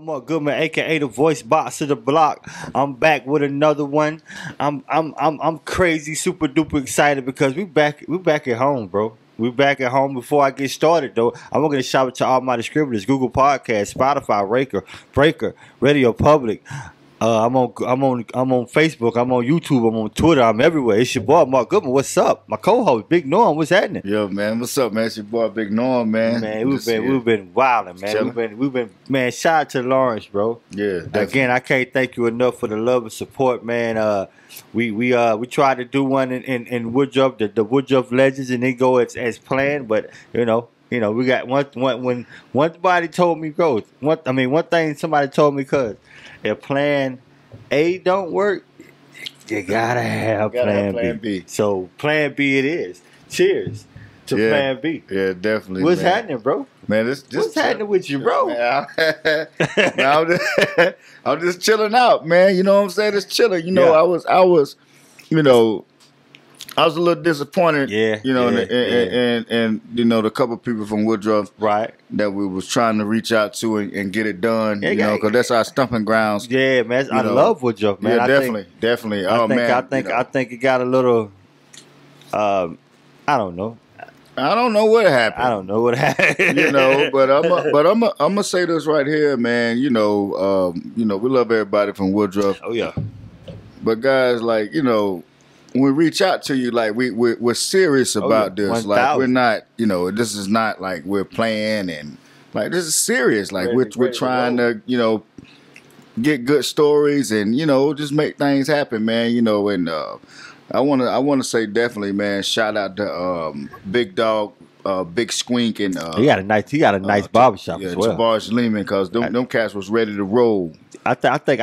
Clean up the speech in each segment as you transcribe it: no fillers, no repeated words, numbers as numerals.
Mark Goodman, aka the voice box of the block. I'm back with another one. I'm crazy, super duper excited because we back at home, bro. We back at home. Before I get started though, I'm gonna shout out to all my distributors: Google Podcast, Spotify, Breaker, Radio Public. I'm on Facebook. I'm on YouTube. I'm on Twitter. I'm everywhere. It's your boy Mark Goodman. What's up? My co-host Big Norm. What's happening? Yo, man. What's up, man? It's your boy Big Norm, man. Man, we've been wilding, man. We've been man. Shout out to Lawrence, bro. Yeah. Definitely. Again, I can't thank you enough for the love and support, man. We tried to do one in Woodruff, the Woodruff Legends, and they go as planned. But you know, we got when somebody told me go. One thing somebody told me, cuz if plan A don't work, you gotta have plan B. So plan B it is. Cheers to plan B. Yeah, definitely. What's happening, bro? Man, what's happening with you, bro? Man, I'm just chilling out, man. You know what I'm saying? Just chilling. You know, I was a little disappointed. Yeah. And the couple people from Woodruff, right, that we was trying to reach out to and get it done. Yeah, because that's our stomping grounds. Yeah, man. I love Woodruff, man. Yeah, definitely. I think it got a little. I don't know. I don't know what happened. But I'm gonna say this right here, man. We love everybody from Woodruff. Oh yeah. But guys, like, when we reach out to you, like we're serious about this. 1,000. Like we're not, this is not like we're playing, and like this is serious. Like we're trying to, get good stories and just make things happen, man. And I wanna say definitely, man. Shout out to Big Dog, Big Squink, and he got a nice barbershop as well. Jabarish Lehman, because them cats was ready to roll. I think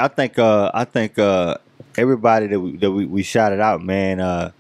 everybody that we shouted out, man.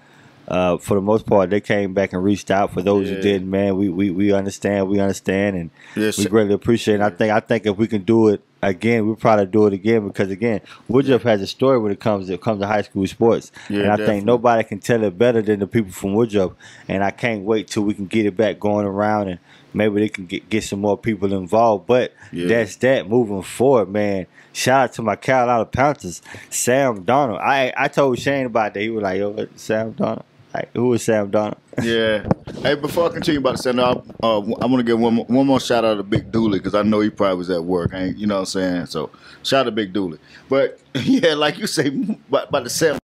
For the most part, they came back and reached out. For those who didn't, man, we understand, and we greatly appreciate it. I think if we can do it again, we'll probably do it again, because again, Woodruff has a story when it comes to high school sports, and I think nobody can tell it better than the people from Woodruff. And I can't wait till we can get it back going around, and maybe they can get some more people involved. But that's that moving forward, man. Shout out to my Carolina Panthers, Sam Darnold. I told Shane about that. He was like, "Yo, Sam Darnold." Like, who is Sam Darnold? Yeah. Hey, before I continue about the Sam Darnold, I want to give one more shout out to Big Dooley, because I know he probably was at work. You know what I'm saying? So shout out to Big Dooley. But yeah, like you say about the Sam.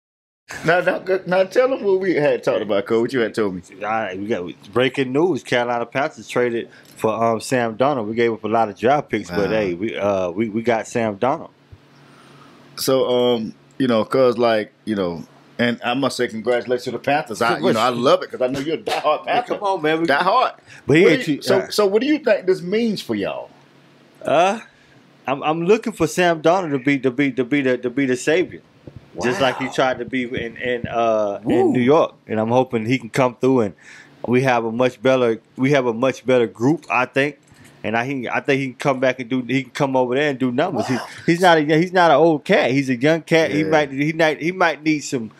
Now tell them what we had talked about, Cole. What you had told me. All right, we got breaking news. Carolina Panthers traded for Sam Darnold. We gave up a lot of draft picks, but hey, we got Sam Darnold. So cause like and I must say congratulations to the Panthers. I love it, because I know you're a diehard Panther. Come on, man. Diehard. But so what do you think this means for y'all? I'm looking for Sam Darnold to be the savior. Wow. Just like he tried to be in New York, and I'm hoping he can come through, and we have a much better group, I think, and I think he can come back and he can come over there and do numbers. Wow. He's not an old cat. He's a young cat. Yeah. He might need some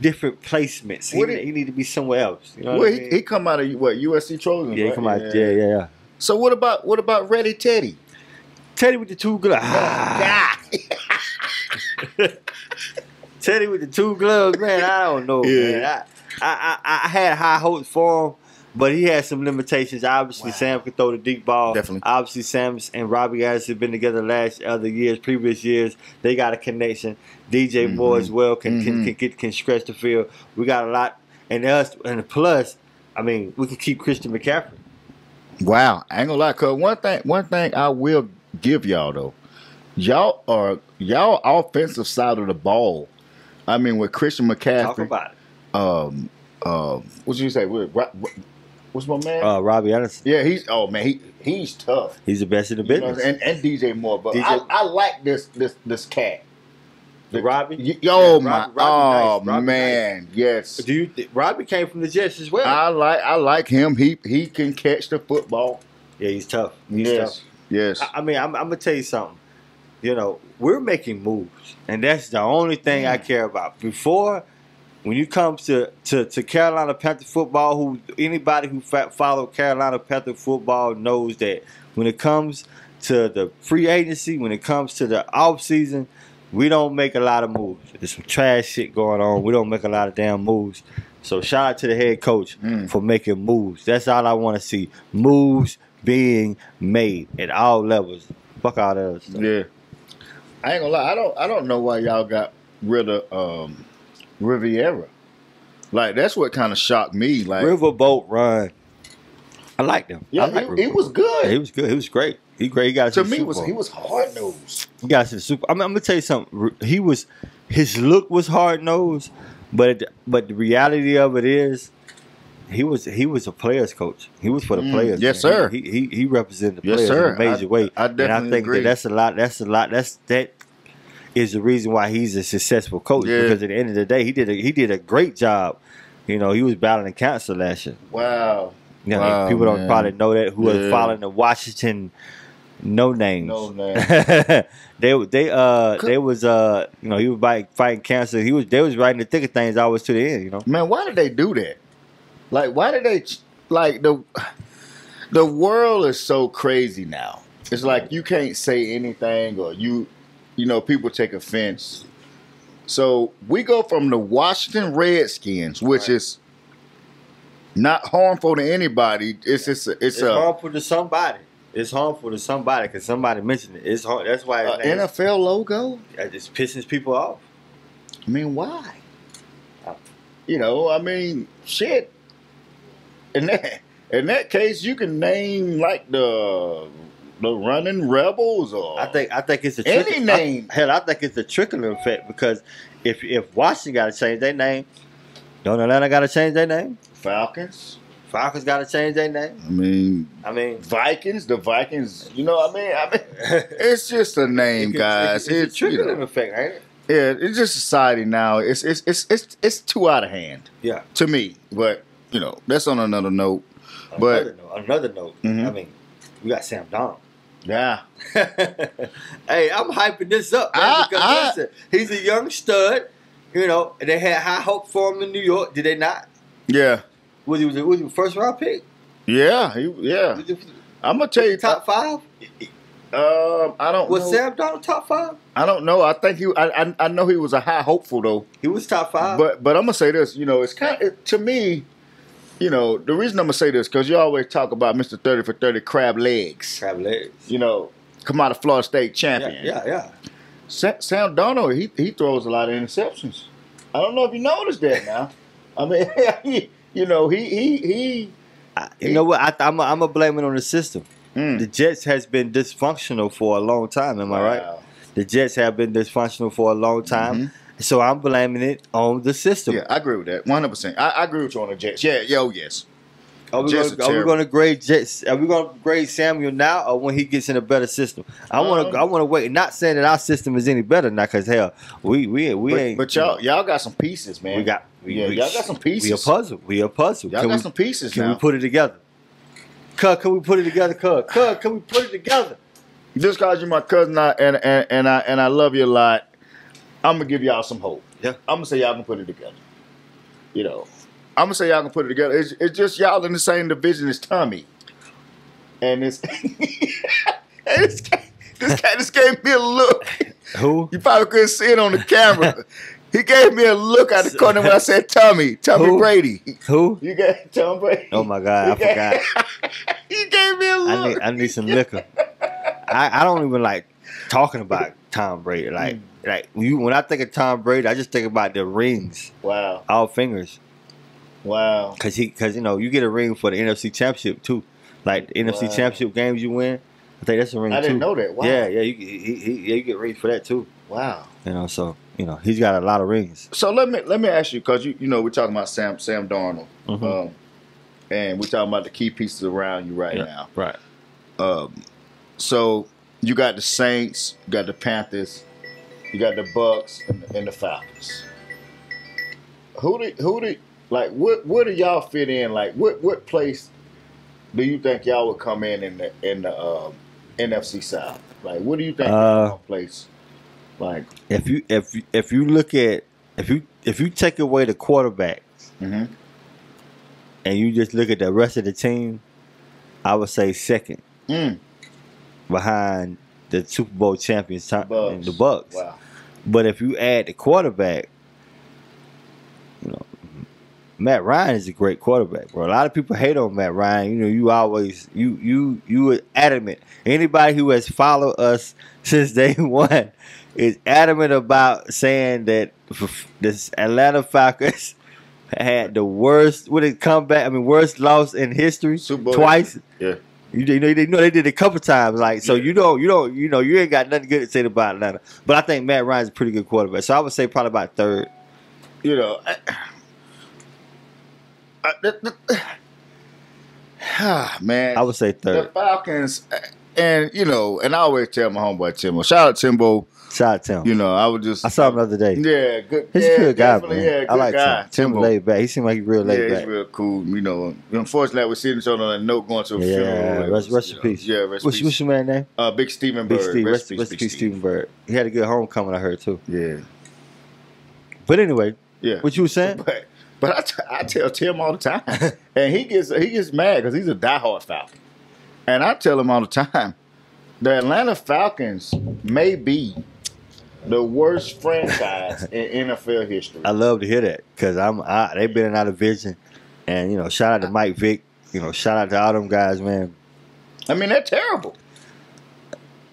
different placements. He need to be somewhere else. You know what I mean? He come out of what, USC Trojans? Yeah, right? He come out. Yeah. So what about Ready Teddy? Teddy with the two gloves. Teddy with the two gloves, man. I don't know, man. I had high hopes for him, but he had some limitations. Obviously, Sam can throw the deep ball. Definitely. Obviously, Sam and Robbie Anderson have been together previous years. They got a connection. DJ Moore as well can stretch the field. We got a lot, and plus, we can keep Christian McCaffrey. Wow, I ain't gonna lie, cause one thing I will give y'all though, y'all offensive side of the ball. With Christian McCaffrey. Talk about it. What did you say? What's my man? Robbie Anderson. Yeah, he's tough. He's the best in the business. And DJ Moore. But I like this cat. Robbie? Robbie man, nice. Yes. Do you Robbie came from the Jets as well? I like him. He can catch the football. Yeah, he's tough. Yes. I'm gonna tell you something. We're making moves, and that's the only thing I care about. Before, when you come to Carolina Panther football, anybody who followed Carolina Panther football knows that when it comes to the free agency, when it comes to the off season, we don't make a lot of moves. There's some trash shit going on. We don't make a lot of damn moves. So shout out to the head coach for making moves. That's all I want to see. Moves being made at all levels. Fuck all that other stuff. Yeah. I ain't gonna lie. I don't know why y'all got rid of Riviera. Like, that's what kind of shocked me. Like, Riverboat Run. I like them. Yeah, he was good. Yeah, he was good. He was great. He great. He got to me he was hard nosed. He got to the Super. I'm gonna tell you something. His look was hard nosed, but the reality of it is, he was a players coach. He was for the players. Yes, man. sir. He represented the players Yes, sir. in a major way. I definitely and I think agree. that's a lot. That is the reason why he's a successful coach. Yeah. Because at the end of the day, he did a great job. You know, he was battling cancer last year. Wow. You know, Wow, people don't man. probably know that who are Yeah. following the Washington no names. No name. they was you know, he was fighting cancer. They was right in the thick of things always to the end, you know. Man, why did they do that? Like, why did they like the world is so crazy now. It's like you can't say anything, or you know, people take offense. So we go from the Washington Redskins, which is not harmful to anybody. It's harmful to somebody. It's harmful to somebody because somebody mentioned it. It's hard. That's why NFL logo. It just pisses people off. I mean, why? You know, I mean, shit. In that case, you can name like the Running Rebels, or I think it's a any name. I think it's a trickling effect because if Washington got to change their name, don't Atlanta got to change their name? Falcons. Falcons got to change their name. I mean, Vikings. The Vikings. You know, I mean, it's just a name, guys. It's a trickling you know, effect, ain't it? Yeah, it's just society now. It's too out of hand. Yeah. To me, but you know, that's on another note. Another note. Mhm. I mean, we got Sam Donald. Yeah. Hey, I'm hyping this up, man, because listen, he's a young stud. You know, and they had high hope for him in New York. Did they not? Yeah. Was he a first round pick? Yeah. I'm gonna tell you, top 5. I don't Was know. Sam Donald top 5? I don't know. I think I know he was a high hopeful though. He was top 5. But I'm gonna say this. You know, it's kind of to me. You know, the reason I'm gonna say this because you always talk about Mr. 30 for 30 crab legs. Crab legs. You know, come out of Florida State champion. Yeah. Sam Darnold, he throws a lot of interceptions. I don't know if you noticed that now. I mean, you know, he you know what? I'm gonna blame it on the system. Mm. The Jets has been dysfunctional for a long time. Am I right? The Jets have been dysfunctional for a long time. Mm-hmm. So I'm blaming it on the system. Yeah, I agree with that 100%. I agree with you on the Jets. Yeah, yes. Are we going to grade Jets? Are we going to grade Samuel now, or when he gets in a better system? I want to wait. Not saying that our system is any better now, because hell, we ain't. But y'all got some pieces, man. Y'all got some pieces. We a puzzle. Y'all got some pieces. Can we put it together? Can we put it together? Can we put it together? Just cause you're my cousin, and I love you a lot, I'm gonna give y'all some hope. Yeah. I'm gonna say y'all can put it together. You know, I'm gonna say y'all can put it together. It's just y'all in the same division as Tommy, and this this gave me a look. Who? You probably couldn't see it on the camera. He gave me a look out the corner when I said Tommy Who? Brady. Who? You got Tom Brady. Oh my God, I forgot. He gave me a look. I need some liquor. I don't even like talking about Tom Brady. Like when I think of Tom Brady, I just think about the rings. Wow. All fingers. Wow. Cause you know, you get a ring for the NFC Championship too. Like the NFC Championship games you win, I think that's a ring too. I didn't know that. Wow. Yeah, you get rings for that too. Wow. You know, so you know he's got a lot of rings. So let me ask you, because you know we're talking about Sam Darnold, Mhm. and we're talking about the key pieces around you right now. Right. So you got the Saints, you got the Panthers, you got the Bucks, and the Falcons. Who do like where do y'all fit in? Like what place do you think y'all would come in the NFC South? Like what do you think place? Like if you look at if you take away the quarterback Mhm. and you just look at the rest of the team, I would say second. Mm. behind the Super Bowl champions, the Bucks. Wow. But if you add the quarterback, you know, Matt Ryan is a great quarterback, bro. A lot of people hate on Matt Ryan. You know, you always you were adamant. Anybody who has followed us since day one is adamant about saying that this Atlanta Falcons had the worst worst loss in history twice. Yeah. You know they did it a couple times. Like, so you ain't got nothing good to say about Atlanta. But I think Matt Ryan's a pretty good quarterback. So I would say probably about third. You know, man. I would say third. The Falcons, and you know, and I always tell my homeboy Timbo. Shout out Timbo. Shout out Tim. You know, I saw him the other day. Yeah, good. He's a good guy, man. Yeah, good I like guy. Tim. Tim laid back. He seemed like he's real laid back. Yeah, he's real cool. You know, unfortunately, we're sitting on a note going to a funeral. Yeah, rest in peace. Yeah, rest in peace. What's your man's name? Big Stephen Bird. Big Steve. Rest in peace, Stephen Bird. He had a good homecoming, I heard too. Yeah. But anyway, yeah. What you were saying? But I tell Tim all the time, and he gets mad because he's a diehard Falcon, and I tell him all the time, the Atlanta Falcons may be the worst franchise in NFL history. I love to hear that because they've been in our division, and you know, shout out to Mike Vick. You know, shout out to all them guys, man. I mean, they're terrible.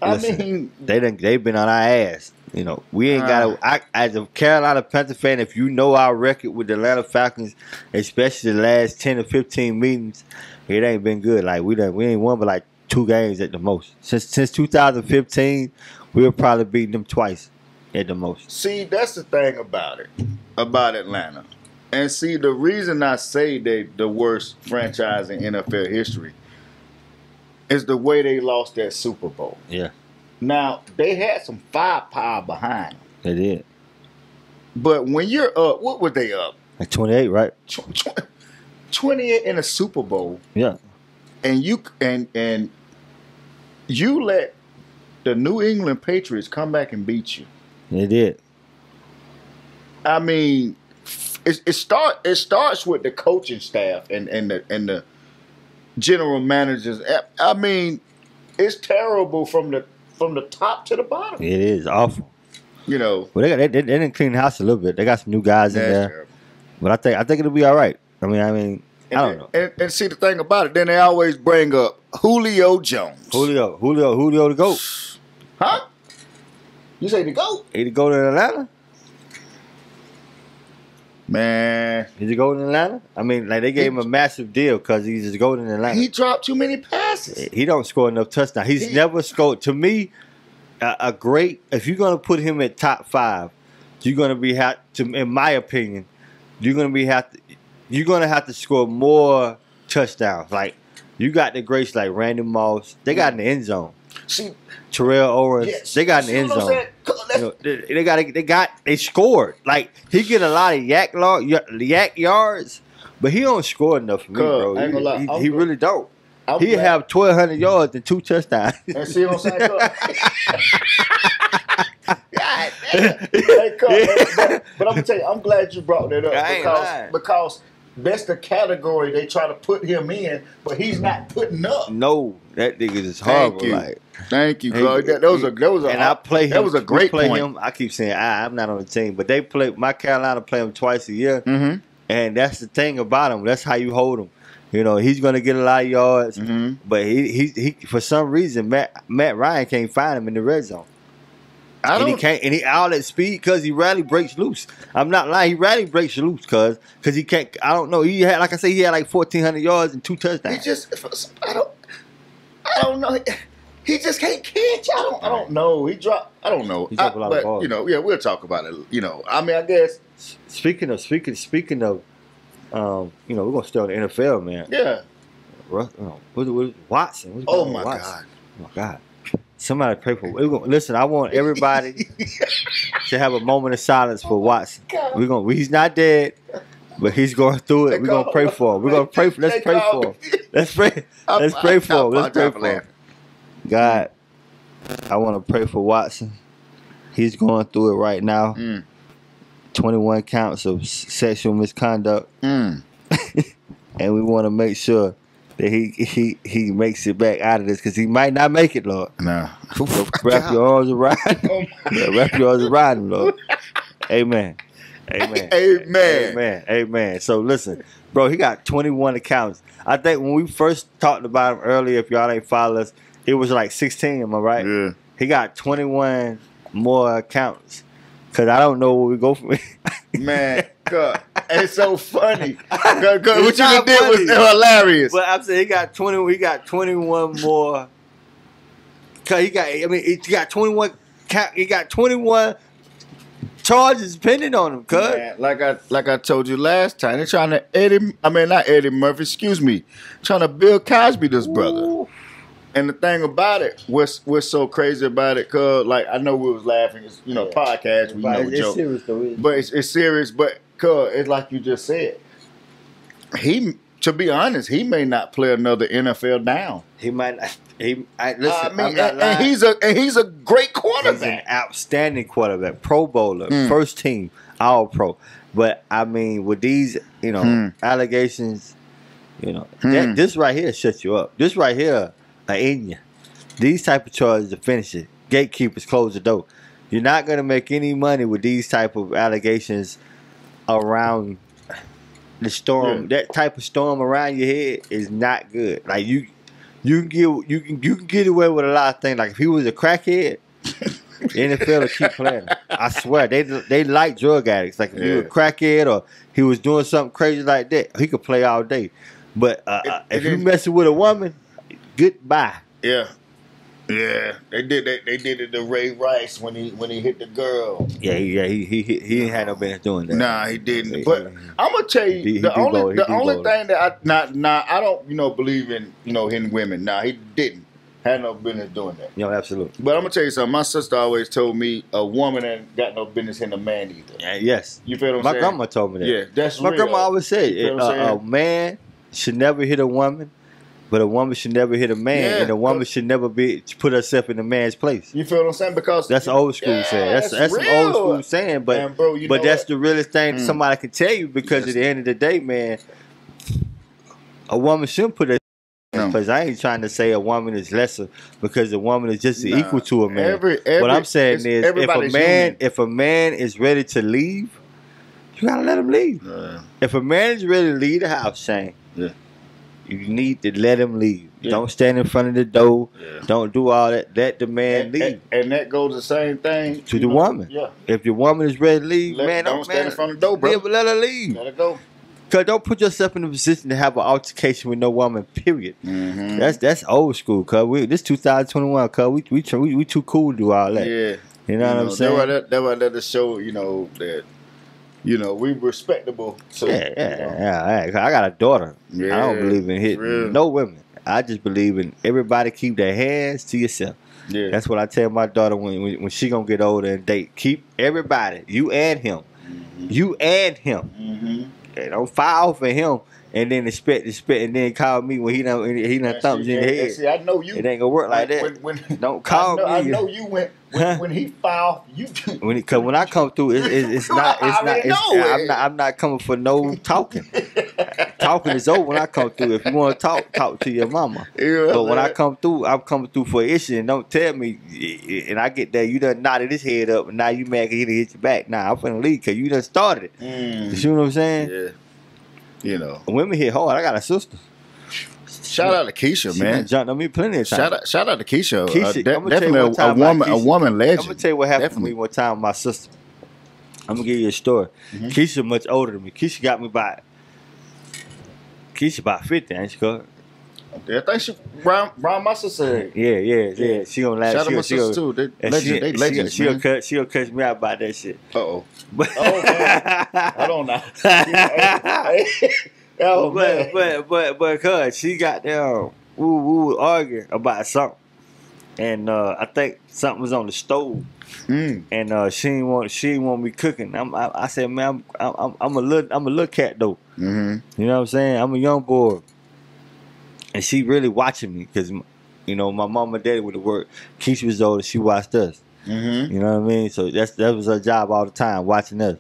Listen, they've been on our ass. You know, we ain't got to. As a Carolina Panther fan, if you know our record with the Atlanta Falcons, especially the last 10 or 15 meetings, it ain't been good. Like we ain't won but like 2 games at the most. Since 2015, we'll probably beat them twice at the most. See, that's the thing about Atlanta. And see, the reason I say they the worst franchise in NFL history is the way they lost that Super Bowl. Yeah. Now, they had some firepower behind them. They did. But when you're up, what were they up? Like 28, right? 28 in a Super Bowl. Yeah. And you let the New England Patriots come back and beat you. They did. I mean, it starts with the coaching staff and the general managers. I mean, it's terrible from the top to the bottom. It is awful. You know. Well, they didn't clean the house a little bit. They got some new guys in there. Terrible. But I think it'll be all right. I mean, I don't know. And see the thing about it, then they always bring up Julio Jones. Julio the GOAT. Huh? You say the GOAT? He the GOAT in Atlanta? Man. He's the GOAT in Atlanta? I mean, like they gave him a massive deal because he's the GOAT in Atlanta. He dropped too many passes. He don't score enough touchdowns. He's never scored. To me, a great, if you're going to put him at top 5, you're going to in my opinion, you're going to have to score more touchdowns. Like, you got the greats like Randy Moss. They got in the end zone. See, Terrell Owens. Yes. They got in the end zone. You know, they scored. Like, he get a lot of yak yards, but he don't score enough for me, bro. I ain't gonna lie. He really don't. He have 1,200 yards and 2 touchdowns. And see what I'm saying? God damn. Hey, but I'm gonna tell you, I'm glad you brought that up because that's the category they try to put him in, but he's not putting up. No, that nigga is horrible. Thank you, bro. That was a great point. Him. I keep saying I'm not on the team, but my Carolina play him twice a year, and that's the thing about him. That's how you hold him. You know, he's gonna get a lot of yards, but he for some reason Matt Ryan can't find him in the red zone. He can't, and he all that speed because he rarely breaks loose. I'm not lying, he rarely breaks loose because he can't. I don't know. He had, like I say, he had like 1,400 yards and 2 touchdowns. I don't know. He just can't catch. I don't know. He dropped. I don't know. He dropped a lot of balls. You know, yeah, we'll talk about it. You know, I mean, I guess. Speaking of, you know, we're gonna stay on the NFL, man. Yeah. Watson. Oh my God. Oh my God. Somebody pray for. Listen, I want everybody to have a moment of silence for Watson. He's not dead, but he's going through it. We're gonna pray for him. We're gonna pray for. Let's pray for him. Let's pray. Let's pray for him. Let's pray for him. God, I want to pray for Watson. He's going through it right now. 21 counts of sexual misconduct, and we want to make sure that he makes it back out of this because he might not make it, Lord. Nah. So wrap your arms around him. Wrap your arms around him, Lord. Amen. Amen. Amen. Amen. Amen. So listen, bro, he got 21 accounts. I think when we first talked about him earlier, if y'all ain't follow us, it was like 16, am I right? Yeah. He got 21 more accounts. Cause I don't know where we go from. Man, God, it's so funny. What you not did was funny. hilarious. But I'm saying he got 21 more. Cause he got 21. He got 21 charges pending on him. Cuz Man, like I told you last time, they're trying to not Eddie Murphy, excuse me, trying to Bill Cosby this brother. Ooh. And the thing about it, what's so crazy about it, cuz like I know we was laughing, it's podcast, we know it's joke. serious though. But it's serious, but cuz it's like you just said. To be honest, he may not play another NFL down. He might not. Listen, I'm not lying. he's a great He's quarterback. an outstanding quarterback, Pro Bowler, first team, All Pro. But I mean, with these, allegations, this right here shuts you up. This right here, in you. These type of charges to finish it. Gatekeepers close the door. You're not gonna make any money with these type of allegations around the storm. Yeah. That type of storm around your head is not good. Like you can get away with a lot of things. Like if he was a crackhead, the NFL will keep playing him. I swear they like drug addicts. Like if he was a crackhead or he was doing something crazy like that, he could play all day. But if you messing with a woman, goodbye. Yeah. Yeah, they did it to Ray Rice when he hit the girl. Yeah, he didn't have no business doing that. Nah, he didn't. But I'm gonna tell you the only thing that I don't believe in hitting women. Nah, he didn't had no business doing that. Absolutely. But I'm gonna tell you something. My sister always told me a woman ain't got no business hitting a man either. Yes, you feel what I'm saying? My grandma told me that. Yeah, that's my real. grandma always said a man should never hit a woman. But a woman should never hit a man, and a woman should never put herself in a man's place. You feel what I'm saying? Because that's old school saying. That's an old school saying, but man, bro, but that's the realest thing somebody can tell you because at the end of the day, man, a woman shouldn't put herself in a place. I ain't trying to say a woman is lesser because a woman is just equal to a man. What I'm saying is, if a man is ready to leave, you gotta let him leave. If a man is ready to leave the house, Shane. Yeah. You need to let him leave. Yeah. Don't stand in front of the door. Yeah. Don't do all that. Let the man leave. And that goes the same thing to the woman. Yeah. If your woman is ready to leave, don't stand in front of the door, bro. Let her leave. Let her go. Cause don't put yourself in a position to have an altercation with no woman. Period. Mm-hmm. That's old school. Cause this 2021. Cause we too cool to do all that. Yeah. You know what I'm saying? That would let us show that. We respectable. So, I got a daughter. Yeah, I don't believe in hitting no women. I just believe in everybody keep their hands to yourself. Yeah. That's what I tell my daughter when she gonna get older and date. Keep everybody, you and him. Mm-hmm. You and him. Mm-hmm. And don't file for him and then expect and then call me when he done thumped you in the head. See, I know you. It ain't gonna work like that. Don't call me. I know you when he filed you. Cause when I come through, I'm not coming for no talking. Talking is over when I come through. If you want to talk to your mama. Yeah, but when I come through, I'm coming through for an issue. And don't tell me, and I get there, you done nodded his head up, and now you mad because he done hit you back. Nah, I'm finna leave because you done started it. You see what I'm saying? Yeah. Women hit hard. I got a sister. Shout out to Keisha, man. Jumped on me plenty of times. Shout out to Keisha. Definitely a woman legend. I'm gonna tell you what happened to me one time with my sister. I'm gonna give you a story. Mm-hmm. Keisha much older than me. Keisha got me Keisha about 50, ain't she? I think she around my sister. Yeah. She gonna laugh. Shout out to my sister too. They legends. She'll catch me out about that shit. Oh, man. I don't know. But cuz she got there, we were arguing about something, and I think something was on the stove, and she didn't want me cooking. I said, man, I'm a little cat though. Mm-hmm. You know what I'm saying? I'm a young boy, and she really watching me because my mom and daddy would have worked. Keisha was older, she watched us. Mm-hmm. You know what I mean? So that was her job all the time, watching us.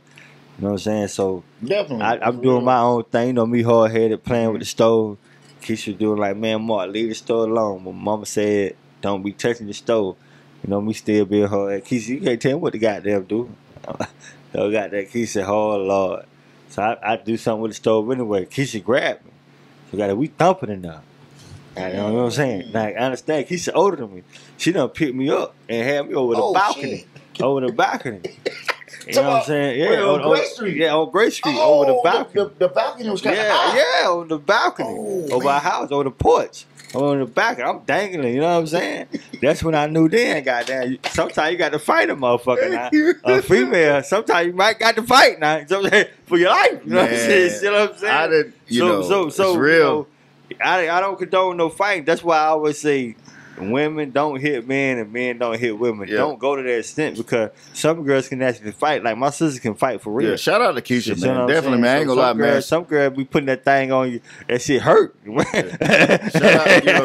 You know what I'm saying? So definitely, I'm doing my own thing. Me hard headed, playing with the stove. Keisha doing like, man, Mark, leave the store alone. My mama said, don't be touching the stove. You know, me still being her. Keisha, you can't tell me what the goddamn do. So got that Keisha, oh Lord. So I do something with the stove anyway. Keisha grabbed me. So got it, we thumping it now. You know what I'm saying? Like, I understand. Keisha older than me. She done picked me up and had me over the balcony. Shit. Over the balcony. You know what I'm saying? Yeah, on Gray Street. Yeah, on Gray Street, over the balcony. The balcony was kind of high. Yeah, on the balcony. Over our house, over the porch. On the balcony. I'm dangling, you know what I'm saying? That's when I knew then, goddamn. Sometimes you got to fight a motherfucker now. A female, sometimes you might got to fight now. For your life. You know what I'm saying? You know what I'm saying? I didn't, so it's real. You know, I don't condone no fighting. That's why I always say women don't hit men and men don't hit women. Yeah. Don't go to that extent because some girls can actually fight. Like my sister can fight for real. Yeah, shout out to Keisha, man. Definitely, man. I ain't gonna lie, man. Some girl be putting that thing on you. That shit hurt. Yeah.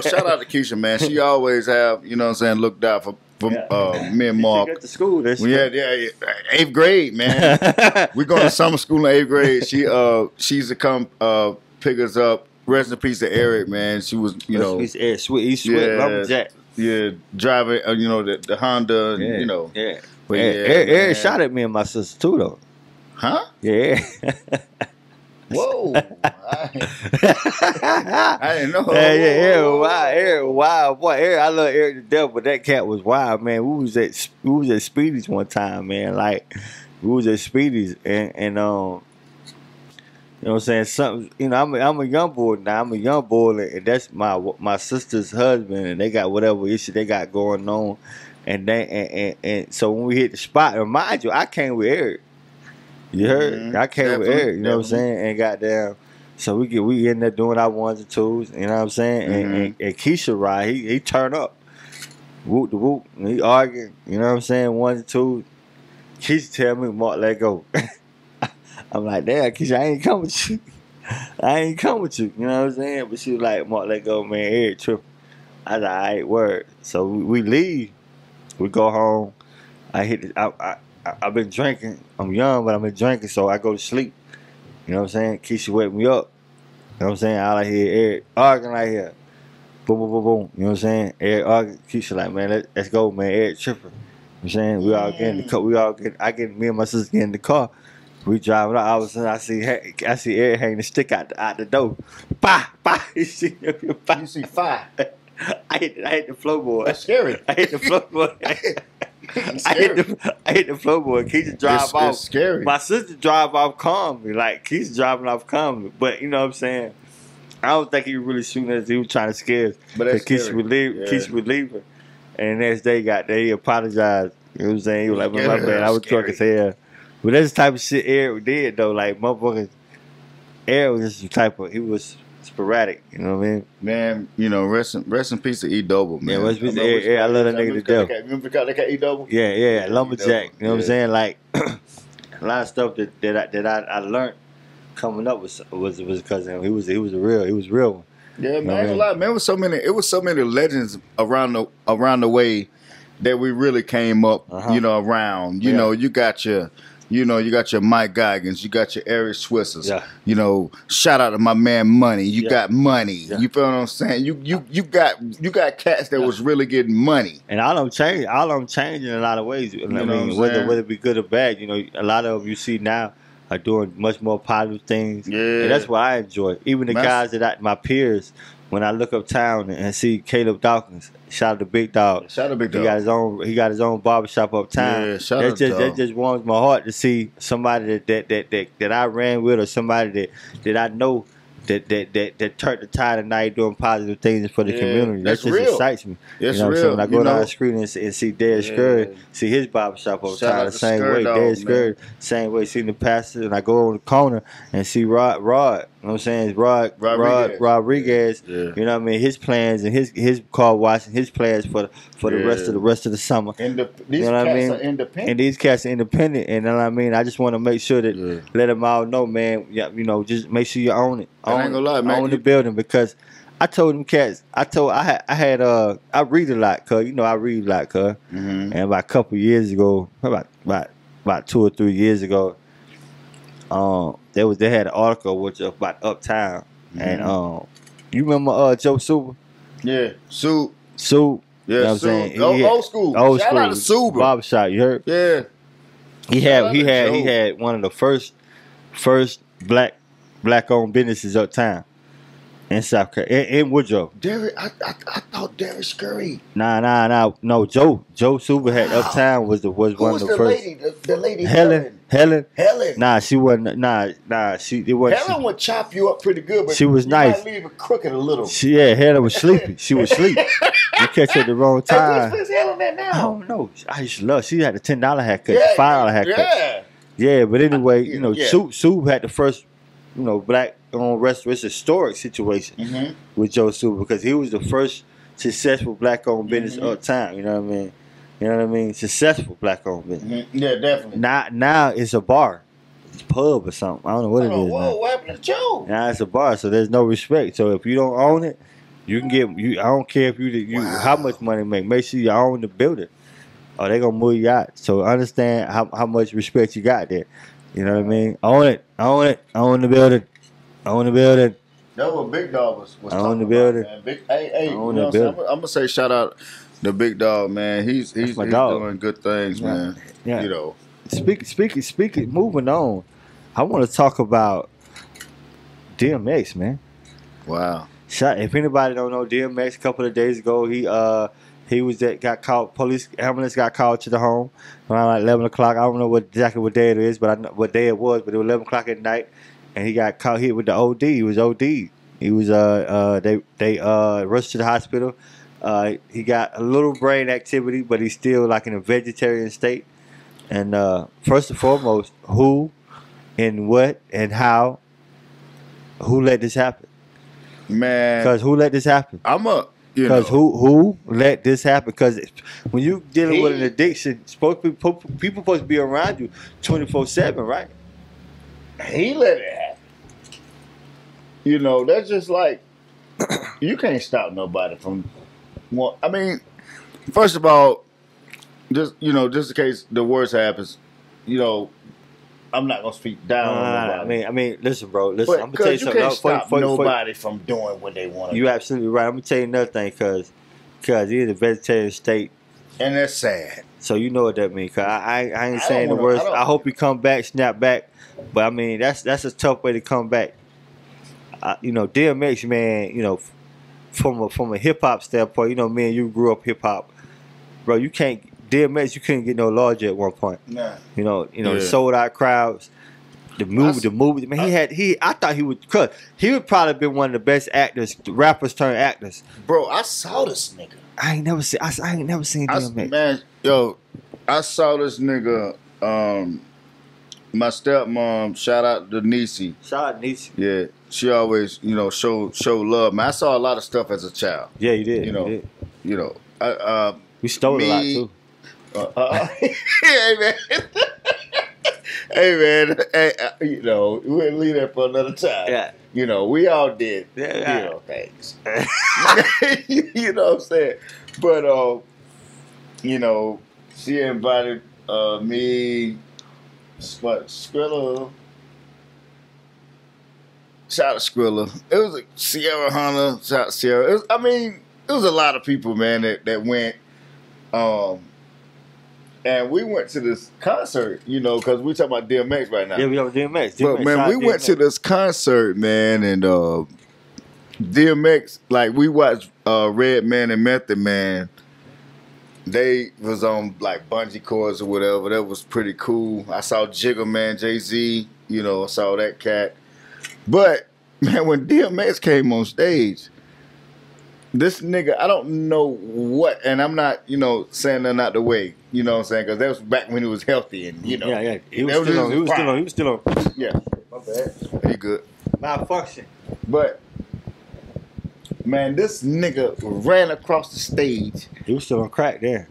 Shout out to Keisha, man. She always have, you know what I'm saying, looked out for me and Mark. She got to school. Yeah. 8th grade, man. We going to summer school in 8th grade. She used to come pick us up. Rest in peace to Eric, man. She was, you know, he's sweet, lumberjack. Yeah, driving, you know, the Honda, you know. Yeah. But Eric shot at me and my sister too, though. Huh? Yeah. Whoa. I didn't know. Eric, wild boy. Eric, I love Eric to death, but that cat was wild, man. We was at Speedy's one time, man. Like, we was at Speedy's and you know what I'm saying? Something, you know, I'm a young boy now. I'm a young boy, and that's my sister's husband, and they got whatever issue they got going on, and so when we hit the spot, remind you, I came with Eric. You heard? Mm-hmm. I came with Eric. You know what I'm saying? And goddamn, so we in there doing our ones and twos. You know what I'm saying? Mm-hmm. And Keisha ride, he turn up, whoop the whoop, and he arguing. You know what I'm saying? Ones and twos. Keisha tell me, Mark, let go. I'm like, damn, Keisha, I ain't come with you. I ain't come with you. You know what I'm saying? But she was like, Mark, let go, man. Eric tripping. I was like, all right, word. So we leave. We go home. I've been drinking. I'm young, but I've been drinking, so I go to sleep. You know what I'm saying? Keisha wake me up. You know what I'm saying? All I hear Eric arguing right here. Boom, boom, boom, boom. You know what I'm saying? Eric arguing. Keisha like, man, let's go, man. Eric tripping. You know what I'm saying? We all get in the car. Me and my sister get in the car. We driving up. All of a sudden, I see Eric hanging the stick out the door. Bah, bah. You see fire. I hit the floorboard. That's scary. I hit the floorboard. I hit the floorboard. Keisha drive off. It's scary. My sister drive off calmly. Like, Keisha driving off calmly. But, you know what I'm saying? I don't think he was really shooting us. He was trying to scare us. But that's Keisha would leave. Yeah. Keisha would leave her. And the next day, he apologized. You know what I'm saying? He was like, my bad. I was drunk as hell. But that's the type of shit Eric did, though. Like, motherfuckers, Eric was just the type of, he was sporadic, you know what I mean? Man, you know, rest in peace to E Double, man. Yeah, rest in peace to Eric. I love that nigga to death. Remember that cat E Double? Yeah, lumberjack. You know what I'm saying? Like, a lot of stuff that I learned coming up was because of him. He was a real one. Yeah, man, a lot. Man, it was so many legends around the way that we really came up, you know, around. You know, you got your Mike Goggins, you got your Eric Swissers. Yeah. You know, shout out to my man Money. You got money. Yeah. You feel what I'm saying? You got cats that was really getting money. And I don't change in a lot of ways. I mean, whether it be good or bad, you know, a lot of them you see now are doing much more positive things. Yeah. And that's what I enjoy. Even the guys my peers, when I look uptown and see Caleb Dawkins, shout out to Big Dog. Shout out to Big Dog. He got his own barbershop uptown. Yeah, shout out to that just warms my heart to see somebody that I ran with or somebody that I know that turned the tide and now you're doing positive things for the community. That just excites me. It's you know real. When I go down the street and see Derek Scurry, see his barbershop uptown the same way. Derek Scurry, same way. See the pastor, and I go on the corner and see Rod. You know what I'm saying? Rodriguez. Yeah. You know what I mean? His plans and his car wash and his plans for the rest of the summer. These cats are independent. And these cats are independent. And you know what I mean? I just want to make sure that let them all know, man. You know, just make sure you own it. I ain't gonna lie, man. Own the building because I told them cats. I read a lot, cause you know I read a lot, cause and about a couple years ago, about 2 or 3 years ago, they had an article about Uptown, and You remember Joe Super? Yeah, Soup. Soup. Yeah, you know what I'm Soup. saying? Old school. Old Shout school. out to Soup. Barbershop, you heard? Yeah. He had one of the first black owned businesses uptown in South Carolina, in Woodrow. I thought Derek Scurry. Nah. No, Joe Super had uptown was one of the first. The lady Helen. Helen. She wasn't. It wasn't. Helen would chop you up pretty good, but she was nice. Might leave it crooked a little. Helen was sleepy. She was asleep. You catch her at the wrong time. Where's Helen at now? I don't know. I used to love. She had a $10 haircut, $5 haircut. Yeah, but anyway, Soup had the first, black-owned restaurant. It's a historic situation with Joe Soup because he was the first successful black-owned business uptown. You know what I mean? Successful black-owned business. Yeah, definitely. Now it's a bar, it's a pub or something. I don't know what it is. Whoa, what happened to Joe? Now it's a bar, so there's no respect. So if you don't own it, you can get. I don't care if you how much money you make. Make sure you own the building, or they gonna move you out. So understand how much respect you got there. You know what I mean? Own it. Own the building. That's what Big Dog was own the building. About, man. Hey, own the building. I'm gonna say shout out to Big Dog, man. He's doing good things, man. Yeah. You know. Speaking. Moving on, I want to talk about DMX, man. Wow. If anybody don't know DMX, a couple of days ago, got called. Police ambulance got called to the home around like 11 o'clock. I don't know exactly what day it is, but I know what day it was. But it was 11 o'clock at night, and he got caught hit with the OD. He was OD. He was they rushed to the hospital. He got a little brain activity, but he's still like in a vegetarian state. And first and foremost, who, and what, and how, who let this happen? Man, because who let this happen? Because who let this happen? Because when you dealing with an addiction, people supposed to be around you 24/7, right? He let it happen. You know, that's just like you can't stop nobody from. Well, I mean, first of all, just in case the worst happens, I'm not gonna speak down on nobody. I mean, listen, bro. Listen, I'm gonna tell you something. You can't stop nobody from doing what they want to do. You're absolutely right. I'm gonna tell you another thing, cause he's in a vegetarian state, and that's sad. So you know what that means. Cause I ain't saying the worst. I hope he come back, snap back. But I mean, that's a tough way to come back. DMX, man. From a hip hop standpoint, me and you grew up hip hop, bro. You can't. DMX, you couldn't get no larger at one point. Nah. The sold out crowds, the movie. Man, I thought he would. Cause he would probably been one of the best actors, rappers turned actors. Bro, I saw this nigga. I ain't never seen DMX. Man, I saw this nigga. My stepmom, shout out to Niecy. Shout out to Niecy. Yeah, she always, show love. Man, I saw a lot of stuff as a child. Yeah, you did. We stole a lot too. Hey man, we'll leave that for another time. Yeah, we all did. Things. You know what I'm saying? But she invited me, Skrilla. Shout out to Skrilla. It was Sierra Hunter. Shout out to Sierra. It was a lot of people, man, that went. And we went to this concert, because we talking about DMX right now. Yeah, we talking DMX. But man, we went to this concert, man, and DMX, like we watched Redman and Method Man. They was on like bungee cords or whatever. That was pretty cool. I saw Jigga Man, Jay-Z, I saw that cat. But man, when DMX came on stage, this nigga, I don't know what, and I'm not, saying nothing out the way, you know what I'm saying? Because that was back when he was healthy and, Yeah. He was still on. Yeah. My bad. He good. Malfunction. But, man, this nigga ran across the stage. He was still on crack there.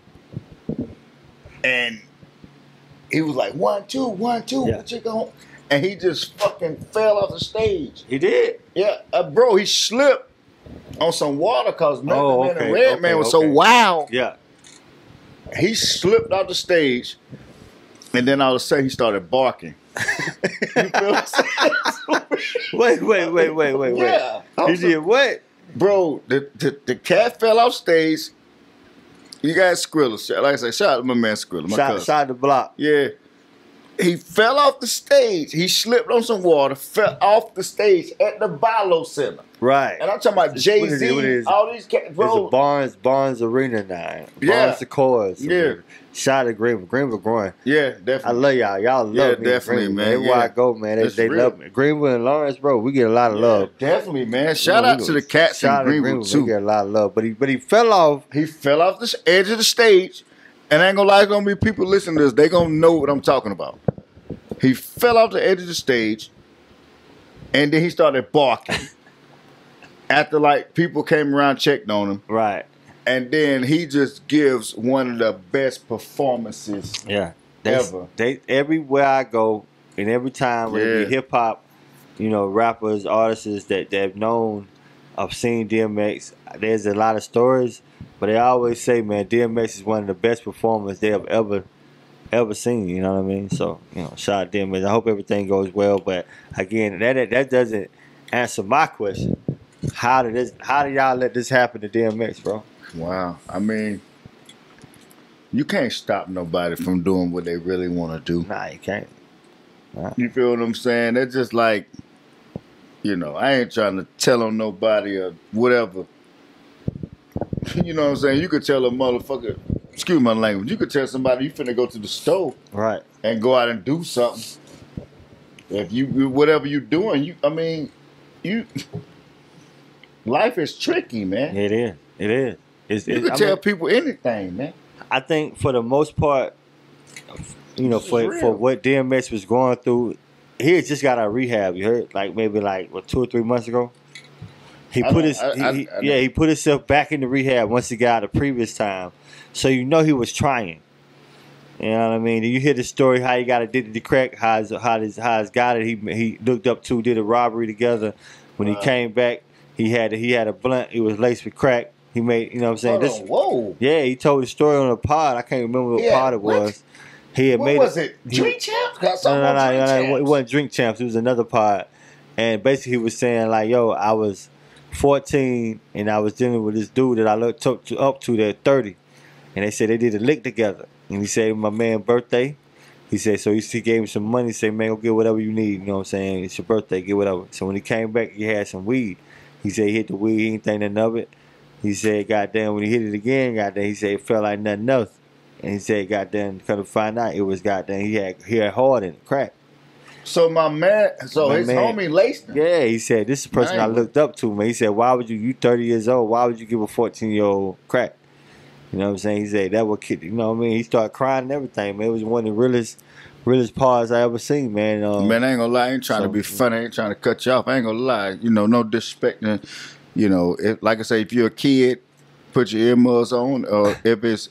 And he was like, 1, 2, 1, 2, Yeah. what you going? And he just fucking fell off the stage. He did? Yeah. Bro, he slipped on some water because Redman was so wild. Yeah. He slipped off the stage, and then all of a sudden he started barking. You feel what I'm saying? Wait. Yeah. He did what? bro, the cat fell off stage. You got Skrilla. Like I said, shout out to my man Skrilla. Shout out to Block. Yeah. He fell off the stage. He slipped on some water, fell off the stage at the Balo Center. Right. And I'm talking about Jay-Z, all these cats, bro. It's a Barnes Arena now. Yeah. Barnes Sequoias. Yeah. Shout out to Greenville growing. Yeah, definitely. I love y'all. Y'all love me. Definitely, man. Everywhere I go, man, they love me. Greenville and Lawrence, bro, we get a lot of love. Definitely, man. Shout out to the cats in Greenville, too. We get a lot of love. But he fell off. He fell off the edge of the stage. And I ain't gonna lie, there's gonna be people listening to this. They gonna know what I'm talking about. He fell off the edge of the stage. And then he started barking. After, like, people came around, checked on him. Right. And then he just gives one of the best performances ever. Everywhere I go, and every time, whether it be hip hop, rappers, artists that have known, I've seen DMX. There's a lot of stories, but they always say, man, DMX is one of the best performers they have ever seen. You know what I mean? So, shout out to DMX. I hope everything goes well. But again, that doesn't answer my question. How did y'all let this happen to DMX, bro? Wow. I mean, you can't stop nobody from doing what they really want to do. Nah, you can't. Nah. You feel what I'm saying? That's just like, I ain't trying to tell on nobody or whatever. You know what I'm saying? You could tell a motherfucker, excuse my language, you could tell somebody you finna go to the store. Right. And go out and do something. If whatever you doing, life is tricky, man. It is. You can tell people anything, man. I think for the most part, for what DMX was going through, he had just got out of rehab. You heard, maybe 2 or 3 months ago. He put himself back into rehab once he got out the previous time. So he was trying. You know what I mean? You hear the story how he got addicted to crack, how his guy that he looked up to did a robbery together. When he came back, he had a blunt. It was laced with crack. He made, you know what I'm saying? Whoa. Yeah, he told the story on a pod. I can't remember what pod it was. He had what was it? Drink Champs? No, it wasn't Drink Champs. It was another pod. And basically he was saying I was 14 and I was dealing with this dude that I looked up to that 30. And they said they did a lick together. And he said, my man's birthday. He said, so he gave him some money. He said, man, go get whatever you need. You know what I'm saying? It's your birthday. Get whatever. So when he came back, he had some weed. He said he hit the weed. He didn't think nothing of it. He said, goddamn, when he hit it again, goddamn, he said it felt like nothing else. And he said, goddamn, come to find out, it was goddamn, he had hard in crack. So his homie laced him. Yeah, he said, this is the person I looked up to, man. He said, why would you 30 years old, why would you give a 14-year-old crack? You know what I'm saying? He said, that would kid, you know what I mean? He started crying and everything, man. It was one of the realest parts I ever seen, man. Man, I ain't gonna lie, I ain't trying to be funny, I ain't trying to cut you off. I ain't gonna lie, no disrespect. Like I say, if you're a kid, put your earmuffs on, or if it's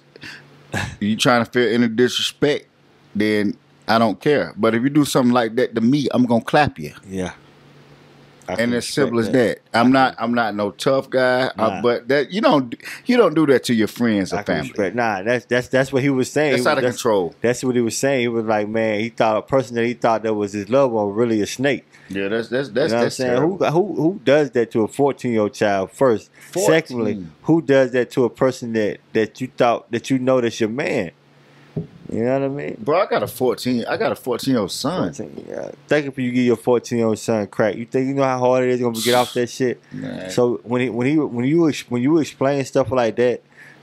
you trying to feel any disrespect, then I don't care. But if you do something like that to me, I'm gonna clap you. Yeah. And as simple as that. I'm not no tough guy, but that you don't do that to your friends or family. Nah, that's what he was saying. That's out of control. That's what he was saying. He was like, man, he thought a person that he thought that was his loved one was really a snake. Yeah, that's you know what I'm saying? Who does that to a 14-year-old child first? 14. Secondly, who does that to a person that you thought that that's your man? You know what I mean? Bro, I got a 14-year-old son. 14, yeah. Thank you for you give your 14-year-old son crack. You think you know how hard it is gonna get off that shit? Man. So when you explain stuff like that,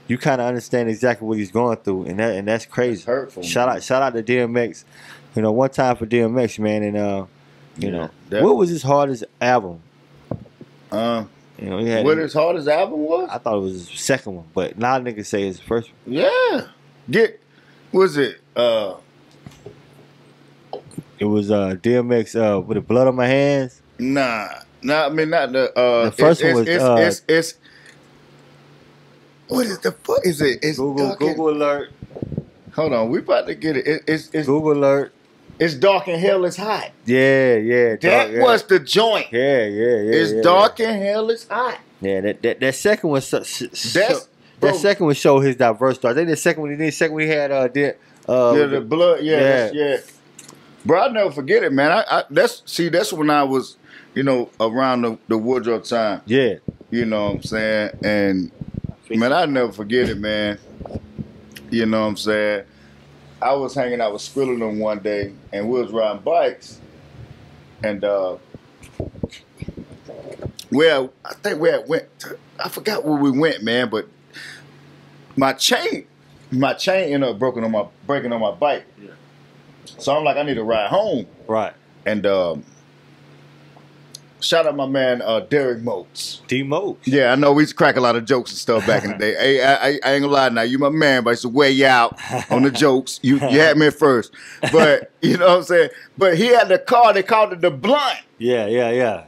you kind of understand exactly what he's going through, and that's crazy. It's hurtful. Shout out to DMX. One time for DMX, man, and what was his hardest album? What his hardest album was? I thought it was his second one, but a lot of niggas say it's the first one. Yeah. Was it? It was DMX with the blood on my hands. Nah. I mean not the first one was it's what is the fuck is it? It's Google alert. Hold on, we about to get it. It's Google alert. It's dark and hell is hot. Yeah. That was the joint. Yeah. It's dark and hell is hot. Yeah, that second one. That second one showed his diverse story. I think the second one he had the blood. Yeah. Bro, I'll never forget it, man. That's when I was, around the Woodrow time. Yeah. You know what I'm saying? And man, I'll never forget it, man. You know what I'm saying? I was hanging out with Skrilla them one day, and we was riding bikes, and I think we had went. I forgot where we went, man. But my chain ended up breaking on my bike. Yeah. So I'm like, I need to ride home. Right. And shout out my man Derek Moats. D-Moats. Yeah, I know we used to crack a lot of jokes and stuff back in the day. Hey, I ain't gonna lie now, you my man, but I used to wear you out on the jokes. You had me at first. But you know what I'm saying? But he had the car, they called it the Blunt. Yeah.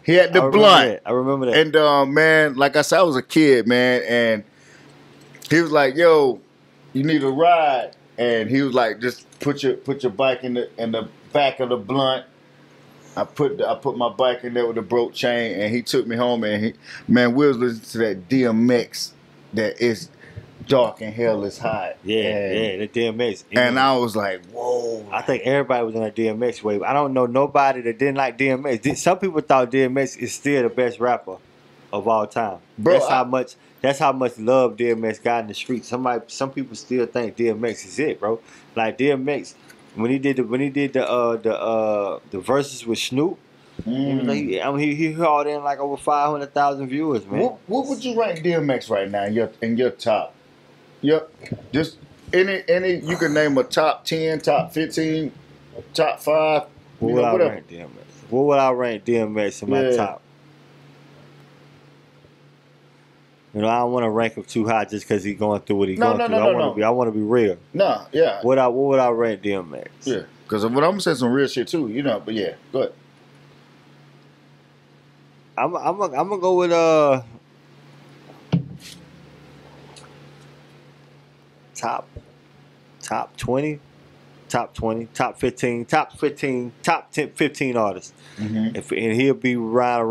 He had the Blunt. I remember that. And man, like I said, I was a kid, man, and he was like, yo, you need a ride. And he was like, just put your bike in the back of the Blunt. I put my bike in there with a broke chain, and he took me home. And we was listening to that DMX, that is dark and hell is hot. Yeah, the DMX. And I was like, whoa. I think everybody was on that DMX wave. I don't know nobody that didn't like DMX. Some people thought DMX is still the best rapper of all time. Bro, that's how much love DMX got in the streets. Some people still think DMX is it, bro. Like DMX. When he did the verses with Snoop, he hauled in like over 500,000 viewers, man. What would you rank DMX right now in your top? Yep. Just any you can name a top 10, top 15, top 5. What would I rank DMX in my top? You know, I don't want to rank him too high just because he's going through what he's going through. I want to be real. No, yeah. What would I rank DMX? Yeah, because I'm gonna say some real shit too, you know. But yeah, go ahead. I'm gonna go with top 20, top 20, top 15, top 10, 15 artists, and he'll be around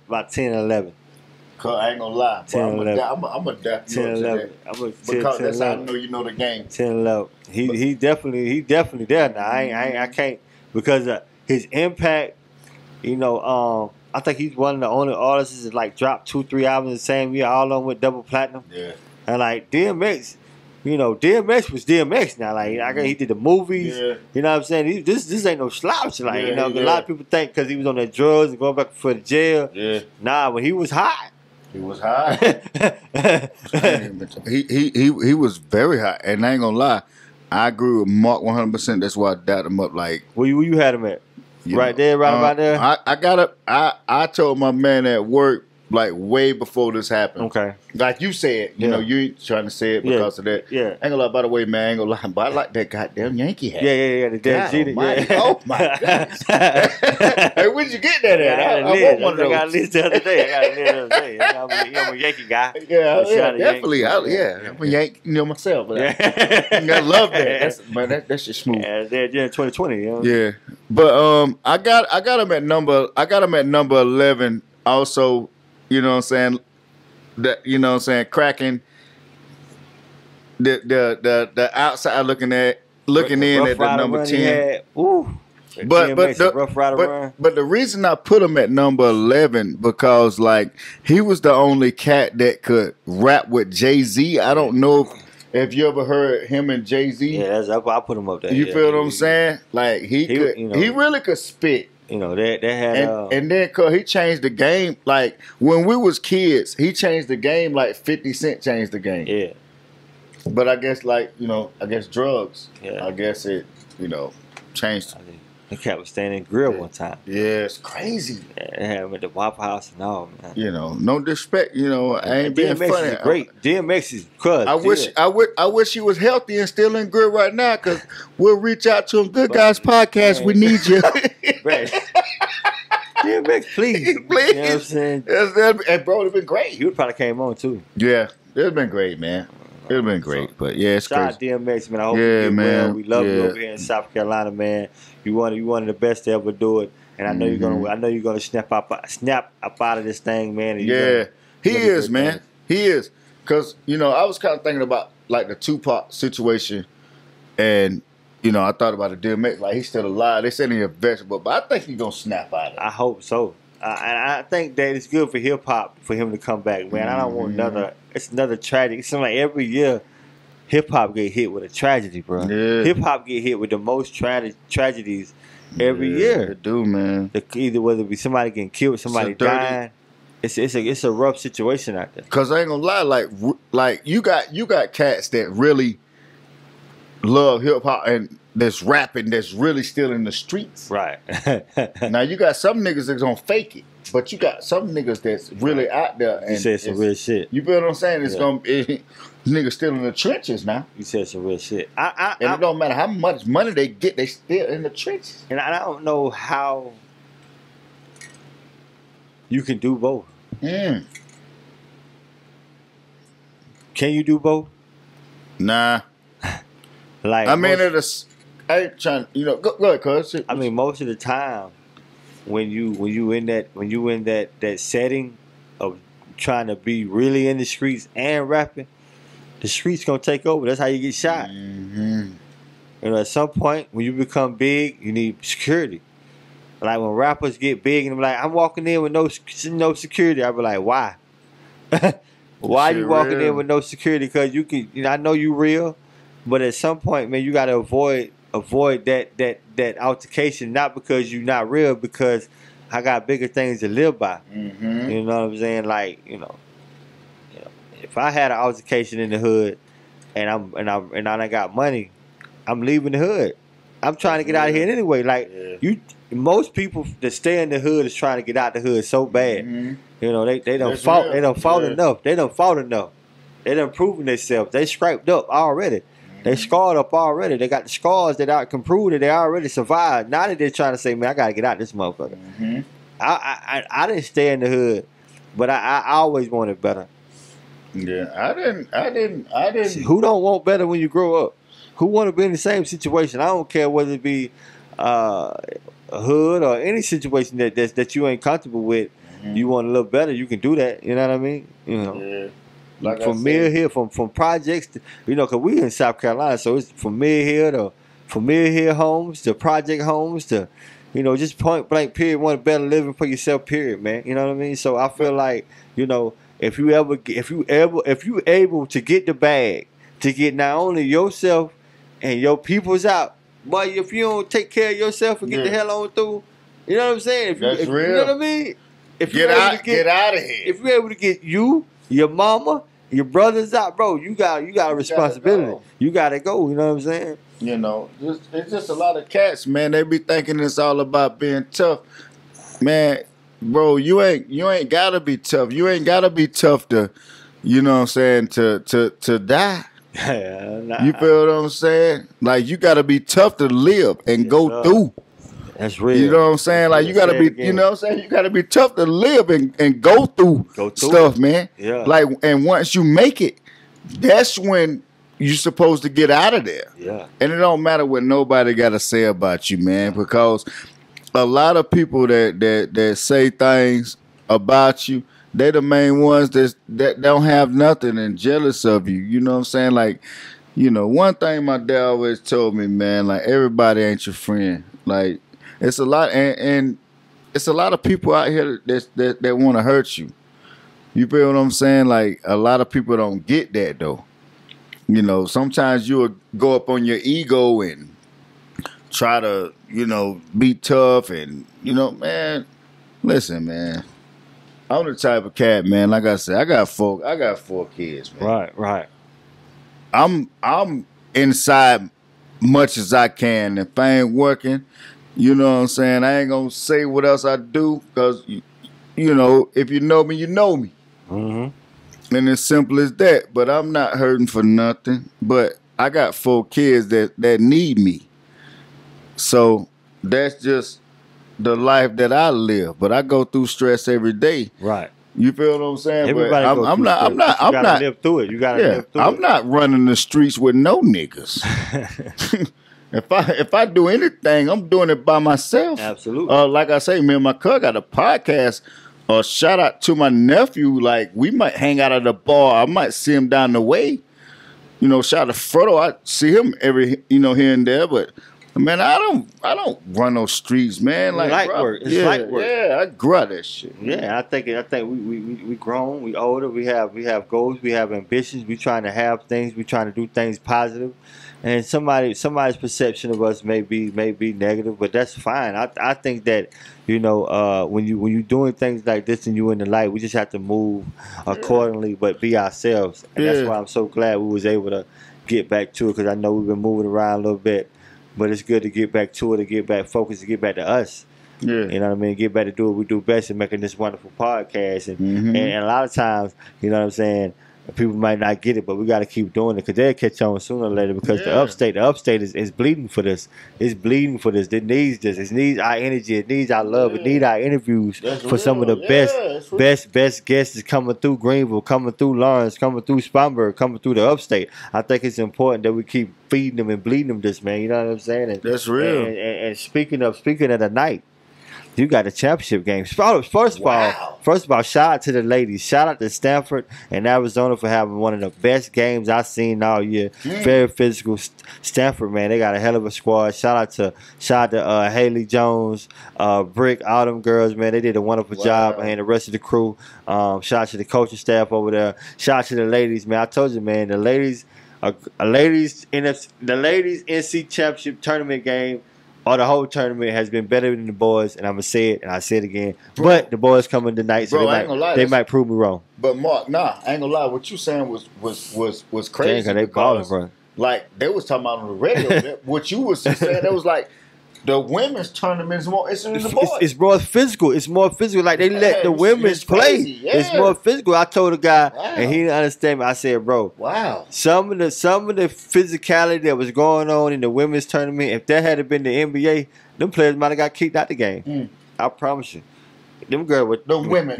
about 10 or 11. Cause I ain't gonna lie, I'm a definitely 10, 11. Because that's how I know you know the game. 10, 11. He definitely there now. I can't, because his impact. You know, I think he's one of the only artists that like dropped 2-3 albums the same year, all of them with double platinum. Yeah. And like DMX, you know, DMX was DMX now. Like he did the movies. Yeah. You know what I'm saying? This ain't no slouch. Like a lot of people think because he was on that drugs and going back for the jail. Yeah. Nah, when he was hot. He was hot. he was very hot, and I ain't gonna lie, I agree with Mark 100%. That's why I dapped him up. Like where you had him at? Right there, about there. I told my man at work like way before this happened. Okay. Like you said, you know, you ain't trying to say it because of that. Yeah. Ain't gonna lie, by the way, man, I ain't gonna lie, but I like that goddamn Yankee hat. Yeah. The damn Jeter. Oh my goodness. Hey, where'd you get that at? I want one of those. I got a list the other day. I'm a Yankee guy. Yeah, definitely. I'm a Yankee, myself. But I love that. That's just smooth. Yeah, they're in 2020. You know? Yeah, but I got him at number 11. Also, you know what I'm saying? That, you know what I'm saying, cracking the outside looking in at the number 10. But the reason I put him at number 11 because like he was the only cat that could rap with Jay-Z. I don't know if you ever heard him and Jay-Z. Yeah, I put him up there. You feel what I'm saying? Like he really could spit. You know, they had and then cause he changed the game. Like when we was kids, he changed the game like 50 Cent changed the game. Yeah. But I guess drugs. Yeah. I guess it, changed. The cat was standing in grill one time. Yeah, it's crazy. Yeah, they had him at the Waffle House and all, man. No disrespect. I ain't being DMX funny. Is great. DMX is good. I wish he was healthy and still in grill right now. Cause we'll reach out to him. Good Guys Podcast. Man. We need you. DMX, please. You know what I'm saying? And bro, it's been great. You probably came on too. Yeah, it's been great, man. It's been great, but yeah, it's shout crazy. Shout out DMX, man. I hope you get well. We love you over here in South Carolina, man. You one of the best to ever do it, and I know you're gonna snap up out of this thing, man. He is, man. He is, cause I was kind of thinking about like the Tupac situation, and I thought about the DMX, like he's still alive. They said he's a vegetable, but I think he's gonna snap out of it. I hope so. And I think that it's good for hip hop for him to come back, man. I don't want another. It's another tragedy. It seems like every year, hip hop get hit with a tragedy, bro. Yeah. Hip hop get hit with the most tragedies every year. They do, man. Either whether it be somebody getting killed, somebody dying. It's a rough situation out there. Cause I ain't gonna lie, like you got cats that really love hip hop and that's rapping, that's really still in the streets. Right. Now you got some niggas that's gonna fake it, but you got some niggas that's really out there. And you said some real shit. You feel what I'm saying? It's gonna be niggas still in the trenches now. You said some real shit. And it don't matter how much money they get, they still in the trenches. And I don't know how you can do both. Can you do both? Nah. Like I mean, I ain't trying. Go ahead, cuz. I mean, most of the time, when you in that setting of trying to be really in the streets and rapping, the streets gonna take over. That's how you get shot. At some point, when you become big, you need security. Like when rappers get big and they're like, I'm walking in with no security. I be like, why? Why you walking in with no security? Because you can. I know you real, but at some point, man, you gotta avoid that altercation. Not because you not real, because I got bigger things to live by. You know what I'm saying? Like if I had an altercation in the hood, and I got money, I'm leaving the hood. I'm trying to get out of here anyway. Like most people that stay in the hood is trying to get out the hood so bad. They done fought. They done fought enough. They done fought enough. They done proven themselves. They scraped up already. They scarred up already. They got the scars that can prove that they already survived. Now that they're trying to say, man, I gotta get out this motherfucker. I didn't stay in the hood, but I always wanted better. Yeah, I didn't. Who don't want better when you grow up? Who want to be in the same situation? I don't care whether it be a hood or any situation that you ain't comfortable with. You want a little better, you can do that. You know what I mean? Yeah. Like from Mill Hill, from projects, because we in South Carolina, so it's from Mill Hill homes to project homes to, just point blank period. Want a better living for yourself, period, man. You know what I mean? So I feel like, if you able to get the bag to get not only yourself and your peoples out, but if you don't take care of yourself and get the hell on through, you know what I'm saying? That's real. You know what I mean? If get out of here. If you're able to get you, your mama, your brothers out, bro, you got a responsibility. You gotta go. You know what I'm saying? It's just a lot of cats, man. They be thinking it's all about being tough, man. Bro, you ain't gotta be tough. You ain't gotta be tough to, you know what I'm saying, to die. Nah. You feel what I'm saying? Like you gotta be tough to live and go through. That's real. You know what I'm saying? Like you gotta be, you know what I'm saying? You gotta be tough to live and go through stuff, man. Yeah. Like, and once you make it, that's when you're supposed to get out of there. Yeah. And it don't matter what nobody gotta say about you, man, because a lot of people that say things about you, they the main ones that don't have nothing and jealous of you. You know what I'm saying? Like, one thing my dad always told me, man, like everybody ain't your friend. Like, it's a lot, and it's a lot of people out here that want to hurt you. You feel what I'm saying? Like, a lot of people don't get that, though. Sometimes you'll go up on your ego and try to, be tough and, man, listen, man. I'm the type of cat, man, like I said, I got four kids, man. Right. I'm inside much as I can. If I ain't working, you know what I'm saying, I ain't gonna say what else I do, because if you know me, you know me. And it's simple as that. But I'm not hurting for nothing. But I got 4 kids that need me. So that's just the life that I live. But I go through stress every day. Right. You feel what I'm saying? Everybody but I'm not live through it. You gotta live through it. I'm not running the streets with no niggas. If I do anything, I'm doing it by myself. Absolutely. Like I say, me and my cousin got a podcast. Shout out to my nephew. Like, we might hang out at the bar. I might see him down the way. Shout out to Frodo. I see him every, here and there. But Man, I don't run those streets, man. Like light work. It's light work. Yeah, I grew out that shit. Yeah, I think we grown, we older, we have goals, we have ambitions, we trying to have things, we trying to do things positive. And somebody's perception of us may be negative, but that's fine. I think that, you know, when you doing things like this and you in the light, we just have to move accordingly, but be ourselves. And that's why I'm so glad we was able to get back to it, because I know we've been moving around a little bit, but it's good to get back to it, to get back focused, to get back to us. Yeah. You know what I mean? Get back to do what we do best and making this wonderful podcast. And, and a lot of times, you know what I'm saying, people might not get it, but we got to keep doing it, because they'll catch on sooner or later, because the upstate is bleeding for this. It's bleeding for this. It needs this. It needs our energy. It needs our love. It needs our interviews for some of the best guests coming through Greenville, coming through Lawrence, coming through Spartanburg, coming through the upstate. I think it's important that we keep feeding them and bleeding them this, man. You know what I'm saying? And, that's real. And speaking of the night, you got the championship game. First of all, shout out to the ladies. Shout out to Stanford and Arizona for having one of the best games I've seen all year. Very physical. Stanford, man, they got a hell of a squad. Shout out to Haley Jones, Brick, all them girls, man. They did a wonderful job, and the rest of the crew. Shout out to the coaching staff over there. Shout out to the ladies, man. I told you, man, the ladies NC championship tournament game, or the whole tournament, has been better than the boys, and I'm gonna say it, and I say it again. Bro, but the boys coming tonight, so they might prove me wrong. But Mark, I ain't gonna lie. What you saying was crazy. Dang, they balling, bro. Like they was talking about on the radio. What you was saying, it was like the women's tournament is more. It's than the boys. It's more physical. It's more physical. Like they let the women's play. Yeah. It's more physical. I told a guy, and he didn't understand me. I said, bro, some of the physicality that was going on in the women's tournament, if that had been the NBA, them players might have got kicked out the game. I promise you. Them girls were thumping.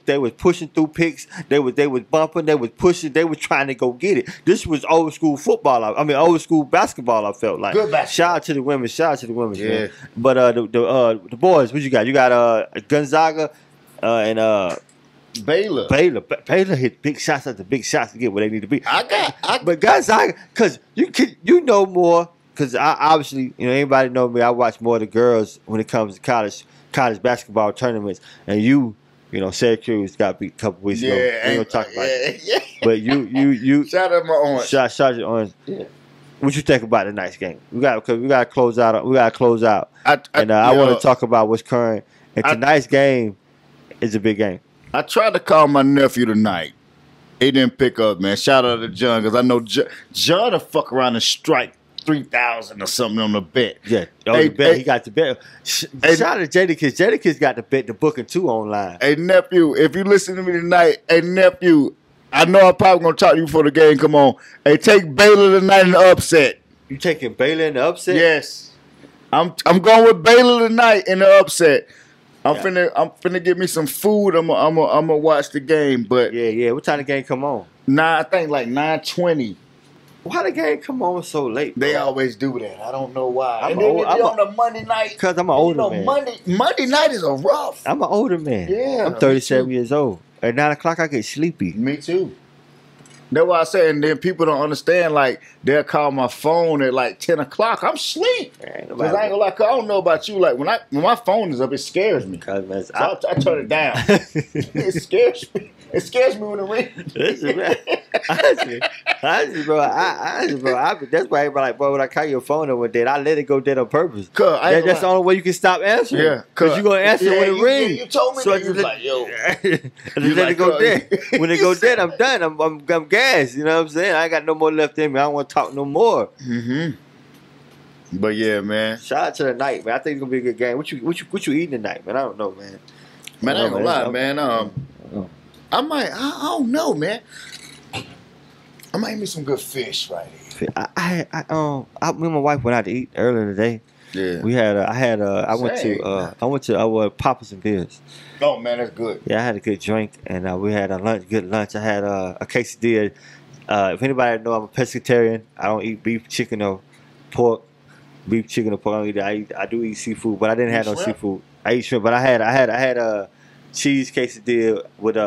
They was pushing through picks. They was bumping. They was pushing. They was trying to go get it. This was old school football. Old school basketball. I felt like. Good basketball. Shout out to the women. Yeah. Man. But the boys, what you got? You got Gonzaga and Baylor. Baylor hit big shots after big shots to get where they need to be. But Gonzaga, because you know more. Because I obviously, anybody know me. I watch more of the girls when it comes to college basketball tournaments, and Syracuse got beat a couple weeks ago. We ain't gonna talk about it. Yeah. But you shout out my Orange. Shout out your Orange. Yeah. What you think about tonight's game? We got to close out. I want to talk about what's current. And tonight's game is a big game. I tried to call my nephew tonight. He didn't pick up, man. Shout out to John, because I know John will fuck around and strike 3,000 or something on the bet. Yeah. The bet. He got the bet. Shout out to Jadakiss. Jadakiss got the bet, the booking too online. Hey, nephew, if you listen to me tonight, nephew, I know I'm probably going to talk to you before the game come on. Hey, take Baylor tonight in the upset. You taking Baylor in the upset? Yes. I'm going with Baylor tonight in the upset. I'm finna get me some food. I'm gonna watch the game. But yeah. What time the game come on? I think like 9:20. Why the game come on so late? They always do that. I don't know why. I'm on a Monday night. Because I'm an older man. Monday night is a rough. I'm an older man. Yeah. I'm 37 years old. At 9 o'clock, I get sleepy. Me too. That's why I say, and then people don't understand, like, they'll call my phone at like 10 o'clock. I'm asleep. Because I ain't gonna lie, I don't know about you. Like, when my phone is up, it scares me. So I turn it down. It scares me. It scares me when it rings. Listen, man. Honestly, bro. That's why everybody like, bro, when I call your phone over there, I let it go dead on purpose. That's the only way you can stop answering. Yeah. Because you're going to answer when it rings. You told me so that. You was like, yo. Let it go dead. When it go dead, I'm done. I'm gassed. You know what I'm saying? I ain't got no more left in me. I don't want to talk no more. But yeah, man. Shout out to the night, man. I think it's going to be a good game. What you eating tonight, man? I don't know, man. Man, I ain't going to lie, man. I don't know, man. I might eat some good fish right here. Me and my wife went out to eat earlier today. Yeah. I went to Papa's and Beers. Oh man, that's good. Yeah, I had a good drink, and we had a good lunch. I had a quesadilla. If anybody know, I'm a pescatarian. I don't eat beef, chicken, or pork. Beef, chicken, or pork. I do eat seafood, but I didn't have no seafood. I eat shrimp, but I had a cheese quesadilla with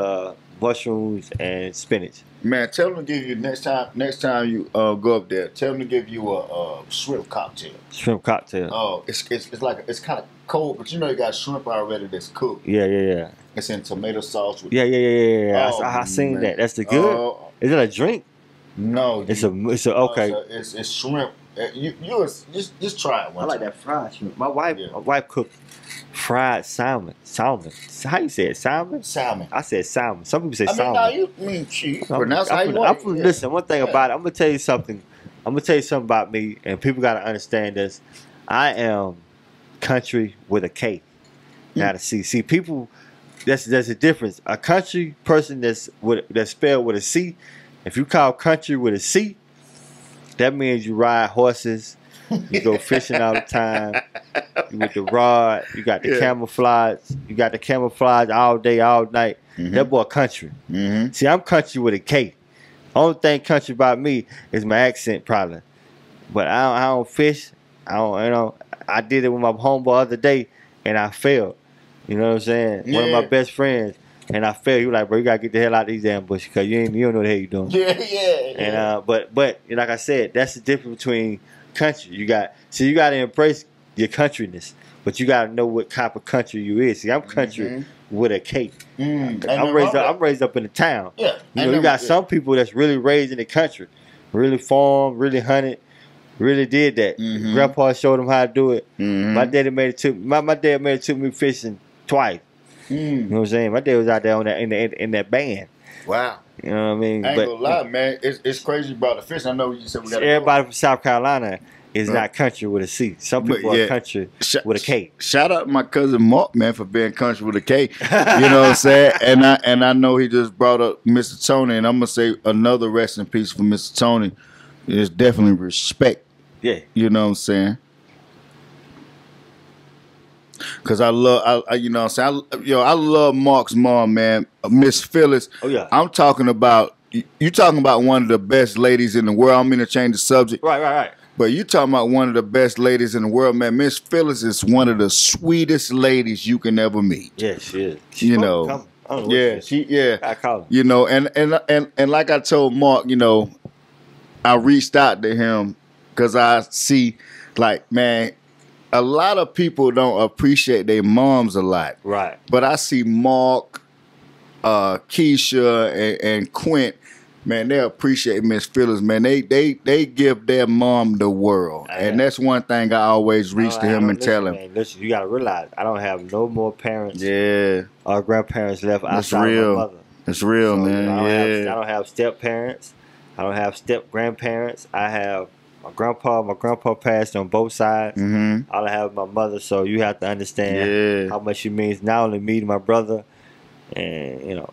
mushrooms, and spinach. Man, tell them to give you next time you go up there. Tell them to give you a shrimp cocktail. Shrimp cocktail. Oh, it's like it's kind of cold, but you know you got shrimp already that's cooked. Yeah. It's in tomato sauce. With Yeah. Oh, I seen man. that. That's the good. Is it a drink? No, It's a okay. It's shrimp. You just try it. I like that fried shrimp. My wife cooked fried salmon. How you say it? Salmon. I said salmon. Some people say salmon. I mean, you pronounce how you want. Listen, one thing about it, I'm gonna tell you something. About me, and people gotta understand this. I am country with a K, not a C. See, people, there's a difference. A country person that's spelled with a C. If you call country with a C, that means you ride horses, you go fishing all the time, you with the rod, you got the camouflage all day, all night. Mm-hmm. That boy country. Mm-hmm. See, I'm country with a K. Only thing country about me is my accent probably. But I don't fish. I did it with my homeboy the other day and I failed. You know what I'm saying? Yeah. One of my best friends. And I felt you like, bro, you gotta get the hell out of these damn bushes because you don't know the hell you doing. Yeah. And but like I said, that's the difference between country. You gotta embrace your countryness, but you gotta know what type of country you is. See, I'm country with a K. I'm raised up in the town. Yeah. You got some people that's really raised in the country, really farmed, really hunted, really did that. Grandpa showed them how to do it. My daddy made it to my dad made it to me fishing twice. You know what I'm saying? My dad was out there on that in that band. Wow. You know what I mean? I ain't gonna lie, man. It's crazy about the fish. I know you said we got everybody from South Carolina is not country with a C. Some people are country with a K. Shout out to my cousin Mark, man, for being country with a K. You know what I'm saying? And I know he just brought up Mr. Tony, and I'm gonna say another rest in peace for Mr. Tony. It's definitely respect. Yeah. You know what I'm saying? Cause I love, you know what I'm saying? I love Mark's mom, man, Miss Phyllis. Oh yeah. I'm talking about, you talking about one of the best ladies in the world. I don't mean to change the subject. Right. But you talking about one of the best ladies in the world, man. Miss Phyllis is one of the sweetest ladies you can ever meet. Yeah, she is. You know. I call her. You know, and like I told Mark, you know, I reached out to him because I see, like, man, a lot of people don't appreciate their moms a lot. Right. But I see Mark, Keisha, and Quint, man, they appreciate Miss Phyllis, man. They give their mom the world. And that's one thing I always reach to him and tell him. Man, listen, you got to realize, I don't have no more parents or grandparents left outside of my mother. It's real, so, man. I don't have step parents. I don't have step grandparents. I have my grandpa passed on both sides. All I have is my mother, so you have to understand how much she means not only me to my brother, and you know,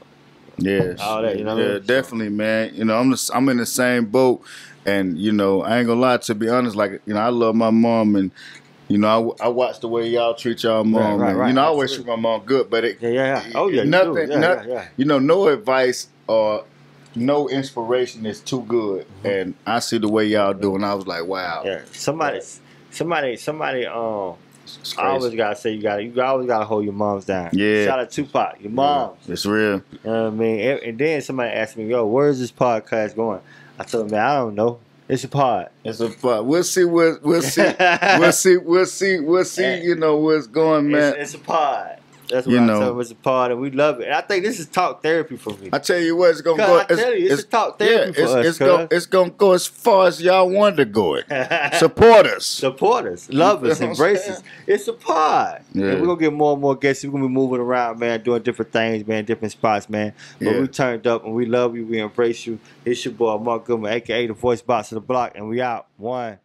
all that. You know, what I mean? Definitely, man. You know, I'm in the same boat, and you know, I ain't gonna lie. To be honest, like you know, I love my mom, and you know, I watch the way y'all treat y'all mom. Right. You know, I always treat my mom good, but nothing. You know, no advice or no inspiration is too good, and I see the way y'all do, and I was like, wow. Yeah, somebody. I always gotta say you always gotta hold your moms down. Yeah. Shout out to Tupac, your moms. It's real. You know what I mean? And then somebody asked me, "Yo, where's this podcast going?" I told them, "Man, I don't know. It's a pod. It's a pod. We'll see. We'll see. You know what's going, man. It's a pod." That's what I told them. It's a pod, and we love it. And I think this is talk therapy for me. I tell you what, it's gonna go. It's talk therapy for us. It's gonna go as far as y'all wanted to go. Support us, love us, embrace us. It's a pod. Yeah. And we're gonna get more and more guests. We're gonna be moving around, man, doing different things, man, different spots, man. But we turned up, and we love you. We embrace you. It's your boy Mark Goodman, aka the Voice Box of the Block, and we out. 1